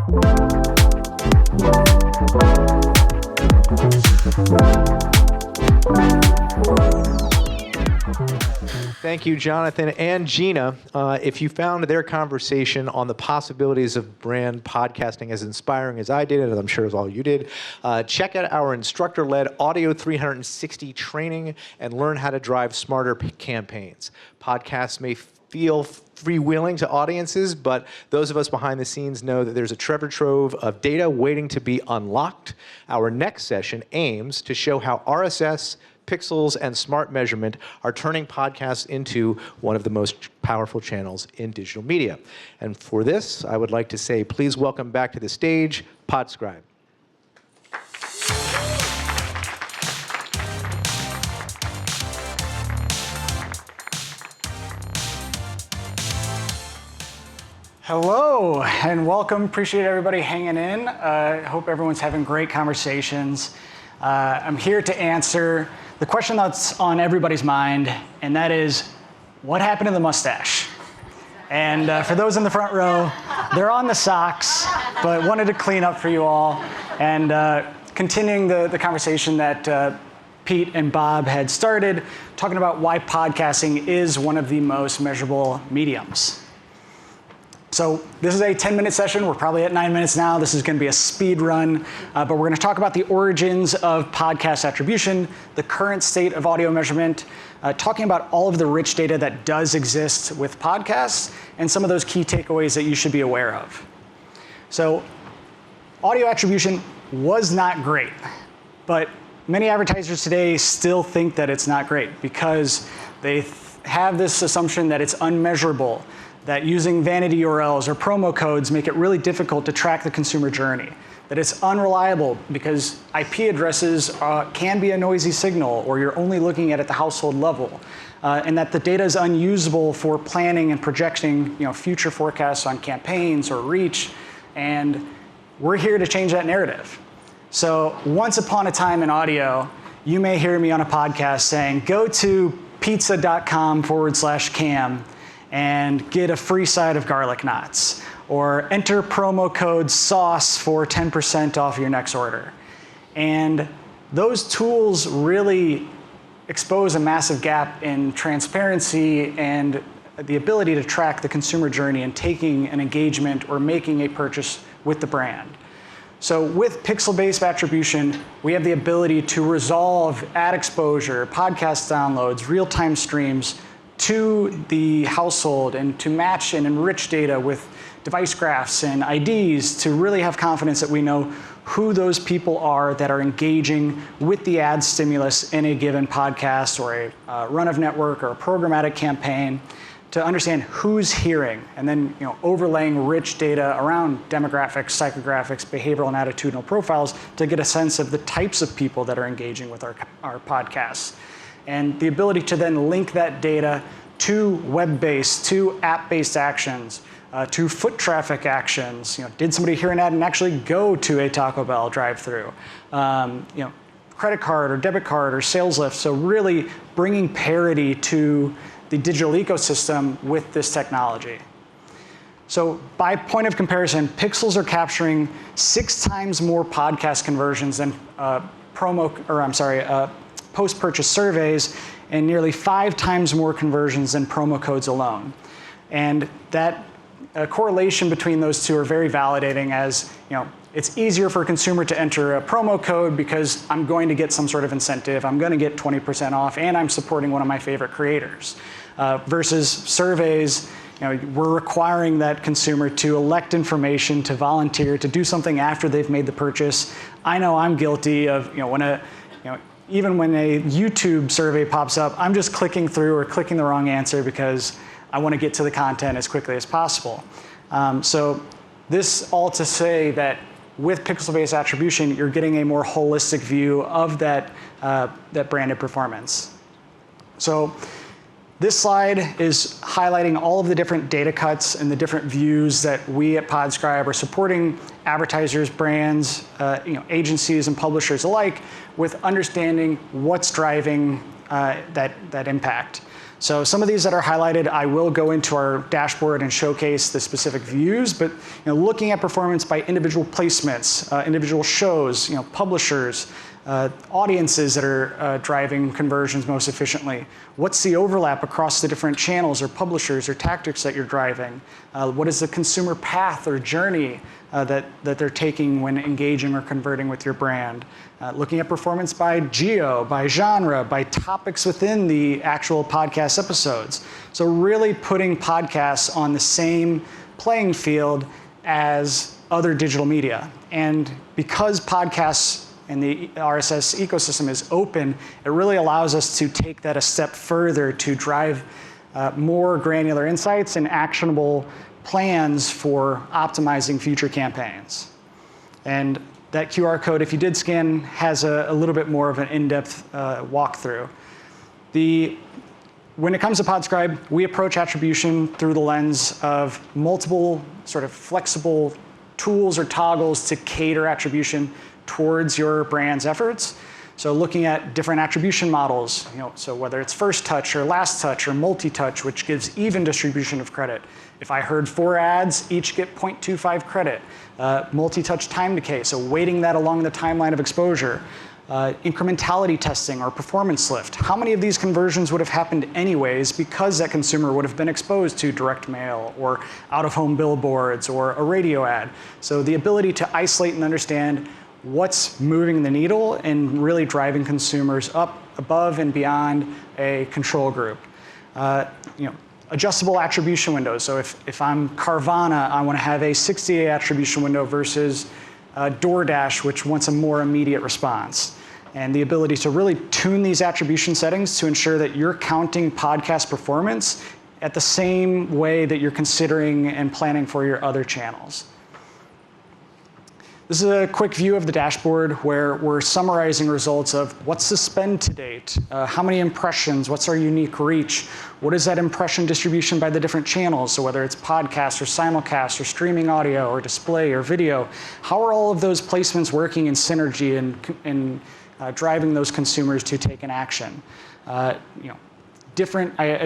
Thank you, Jonathan and Gina. If you found their conversation on the possibilities of brand podcasting as inspiring as I did, and I'm sure as all you did, check out our instructor-led Audio 360 training and learn how to drive smarter campaigns. Podcasts may feel freewheeling to audiences, but those of us behind the scenes know that there's a treasure trove of data waiting to be unlocked. Our next session aims to show how RSS, pixels, and smart measurement are turning podcasts into one of the most powerful channels in digital media. And for this, I would like to say, please welcome back to the stage, Podscribe. Hello and welcome. Appreciate everybody hanging in. I hope everyone's having great conversations. I'm here to answer the question that's on everybody's mind, and that is, what happened to the mustache? And for those in the front row, they're on the socks, but wanted to clean up for you all. And continuing the conversation that Pete and Bob had started, talking about why podcasting is one of the most measurable mediums. So this is a 10-minute session. We're probably at 9 minutes now. This is going to be a speed run, but we're going to talk about the origins of podcast attribution, the current state of audio measurement, talking about all of the rich data that does exist with podcasts, and some of those key takeaways that you should be aware of. So audio attribution was not great, but many advertisers today still think that it's not great because they have this assumption that it's unmeasurable, that using vanity URLs or promo codes make it really difficult to track the consumer journey, that it's unreliable because IP addresses can be a noisy signal or you're only looking at the household level, and that the data is unusable for planning and projecting future forecasts on campaigns or reach, and we're here to change that narrative. So once upon a time in audio, you may hear me on a podcast saying, go to pizza.com/cam and get a free side of garlic knots, or enter promo code SAUCE for 10% off your next order. And those tools really expose a massive gap in transparency and the ability to track the consumer journey in taking an engagement or making a purchase with the brand. So with pixel-based attribution, we have the ability to resolve ad exposure, podcast downloads, real-time streams, to the household and to match and enrich data with device graphs and IDs to really have confidence that we know who those people are that are engaging with the ad stimulus in a given podcast or a run-of-network or a programmatic campaign, to understand who's hearing, and then overlaying rich data around demographics, psychographics, behavioral and attitudinal profiles to get a sense of the types of people that are engaging with our podcasts. And the ability to then link that data to web-based, to app-based actions, to foot traffic actions. Did somebody hear an ad and actually go to a Taco Bell drive-through? Credit card or debit card or sales lift. So really bringing parity to the digital ecosystem with this technology. So by point of comparison, pixels are capturing 6 times more podcast conversions than post-purchase surveys, and nearly 5 times more conversions than promo codes alone. And that correlation between those two are very validating, as it's easier for a consumer to enter a promo code because I'm going to get some sort of incentive, I'm going to get 20% off, and I'm supporting one of my favorite creators. Versus surveys, we're requiring that consumer to elect information, to volunteer, to do something after they've made the purchase. I know I'm guilty of, even when a YouTube survey pops up, I'm just clicking through or clicking the wrong answer because I want to get to the content as quickly as possible. So this all to say that with pixel-based attribution, you're getting a more holistic view of that branded performance. So this slide is highlighting all of the different data cuts and the different views that we at Podscribe are supporting advertisers, brands, agencies, and publishers alike with understanding what's driving that impact. So some of these that are highlighted, I will go into our dashboard and showcase the specific views, but looking at performance by individual placements, individual shows, publishers, audiences that are driving conversions most efficiently. What's the overlap across the different channels or publishers or tactics that you're driving? What is the consumer path or journey that they're taking when engaging or converting with your brand? Looking at performance by geo, by genre, by topics within the actual podcast episodes. So really putting podcasts on the same playing field as other digital media. And because podcasts and the RSS ecosystem is open, it really allows us to take that a step further to drive more granular insights and actionable plans for optimizing future campaigns. And that QR code, if you did scan, has a little bit more of an in-depth walkthrough. When it comes to Podscribe, we approach attribution through the lens of multiple sort of flexible tools or toggles to cater attribution towards your brand's efforts. So looking at different attribution models, so whether it's first touch or last touch or multi-touch, which gives even distribution of credit. If I heard 4 ads, each get 0.25 credit. Multi-touch time decay, so weighting that along the timeline of exposure. Incrementality testing or performance lift. How many of these conversions would have happened anyways because that consumer would have been exposed to direct mail or out-of-home billboards or a radio ad? So the ability to isolate and understand what's moving the needle and really driving consumers up above and beyond a control group. Adjustable attribution windows. So if I'm Carvana, I want to have a 60-day attribution window versus DoorDash, which wants a more immediate response. And the ability to really tune these attribution settings to ensure that you're counting podcast performance at the same way that you're considering and planning for your other channels. This is a quick view of the dashboard where we're summarizing results of what's the spend to date, how many impressions, what's our unique reach, what is that impression distribution by the different channels, so whether it's podcast or simulcast or streaming audio or display or video, how are all of those placements working in synergy and driving those consumers to take an action? I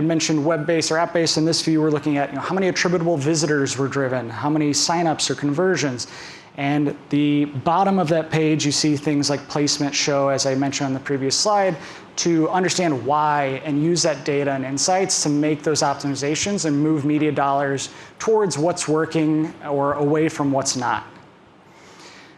mentioned web-based or app-based. In this view, we're looking at how many attributable visitors were driven, how many signups or conversions. And the bottom of that page, you see things like placement show, as I mentioned on the previous slide, to understand why and use that data and insights to make those optimizations and move media dollars towards what's working or away from what's not.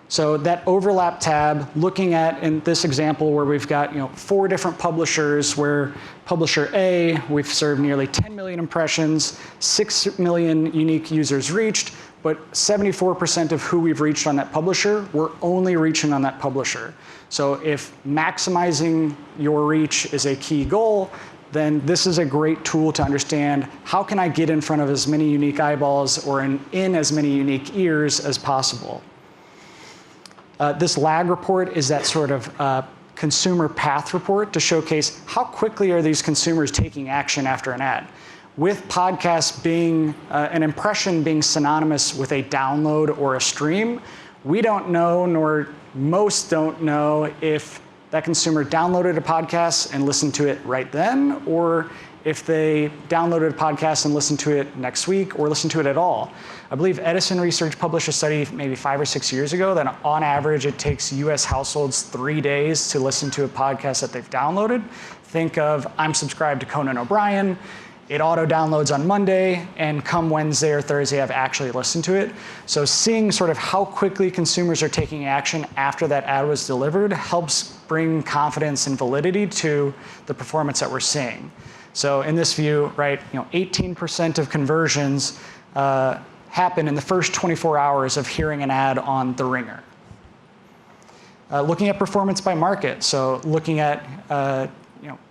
So that overlap tab, looking at in this example where we've got 4 different publishers, where publisher A, we've served nearly 10 million impressions, 6 million unique users reached, but 74% of who we've reached on that publisher, we're only reaching on that publisher. So if maximizing your reach is a key goal, then this is a great tool to understand how can I get in front of as many unique eyeballs or in as many unique ears as possible. This lag report is that sort of consumer path report to showcase how quickly are these consumers taking action after an ad. With podcasts being an impression being synonymous with a download or a stream, we don't know, nor most don't know, if that consumer downloaded a podcast and listened to it right then, or if they downloaded a podcast and listened to it next week or listened to it at all. I believe Edison Research published a study maybe 5 or 6 years ago that on average it takes US households 3 days to listen to a podcast that they've downloaded. Think of, I'm subscribed to Conan O'Brien. It auto-downloads on Monday, and come Wednesday or Thursday, I've actually listened to it. So seeing sort of how quickly consumers are taking action after that ad was delivered helps bring confidence and validity to the performance that we're seeing. So in this view, right, 18% of conversions happen in the first 24 hours of hearing an ad on The Ringer. Looking at performance by market, so looking at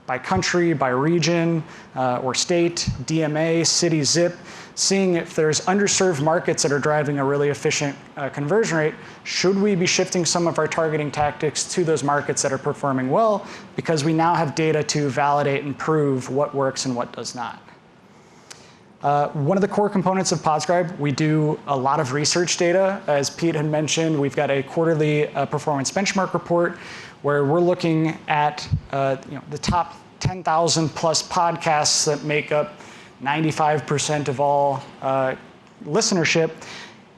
by country, by region, or state, DMA, city, zip, seeing if there's underserved markets that are driving a really efficient conversion rate. Should we be shifting some of our targeting tactics to those markets that are performing well, because we now have data to validate and prove what works and what does not. One of the core components of Podscribe, we do a lot of research data. As Pete had mentioned, we've got a quarterly performance benchmark report where we're looking at the top 10,000 plus podcasts that make up 95% of all listenership.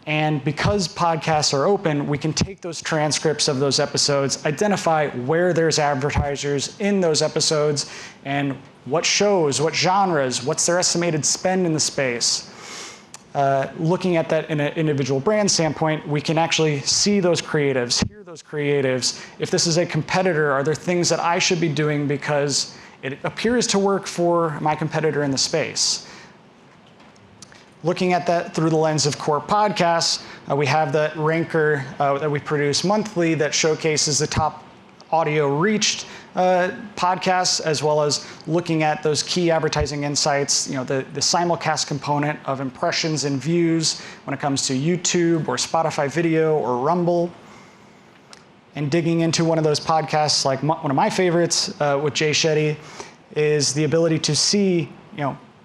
And because podcasts are open, we can take those transcripts of those episodes, identify where there's advertisers in those episodes, and what shows, what genres, what's their estimated spend in the space. Looking at that in an individual brand standpoint, we can actually see those creatives, hear those creatives. If this is a competitor, are there things that I should be doing because it appears to work for my competitor in the space? Looking at that through the lens of core podcasts, we have the ranker that we produce monthly that showcases the top audio reached podcasts, as well as looking at those key advertising insights, the simulcast component of impressions and views when it comes to YouTube or Spotify video or Rumble. And digging into one of those podcasts, like one of my favorites with Jay Shetty, is the ability to see,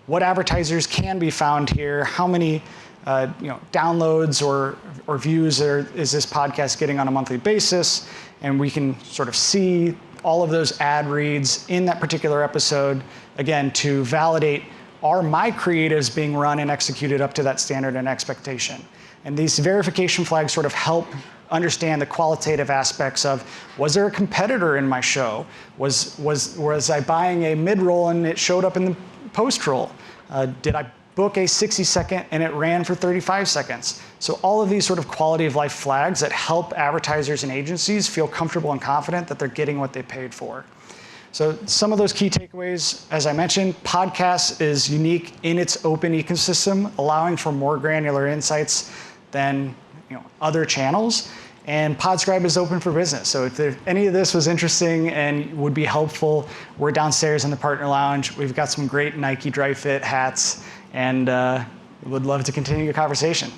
what advertisers can be found here, how many downloads or views is this podcast getting on a monthly basis, and we can sort of see all of those ad reads in that particular episode, again, to validate, are my creatives being run and executed up to that standard and expectation? And these verification flags sort of help understand the qualitative aspects of, was there a competitor in my show? Was I buying a mid-roll and it showed up in the post-roll? Did I book a 60-second and it ran for 35 seconds? So all of these sort of quality of life flags that help advertisers and agencies feel comfortable and confident that they're getting what they paid for. So some of those key takeaways, as I mentioned, podcasts is unique in its open ecosystem, allowing for more granular insights than other channels. And Podscribe is open for business. So if any of this was interesting and would be helpful, we're downstairs in the partner lounge. We've got some great Nike Dry Fit hats, and would love to continue the conversation.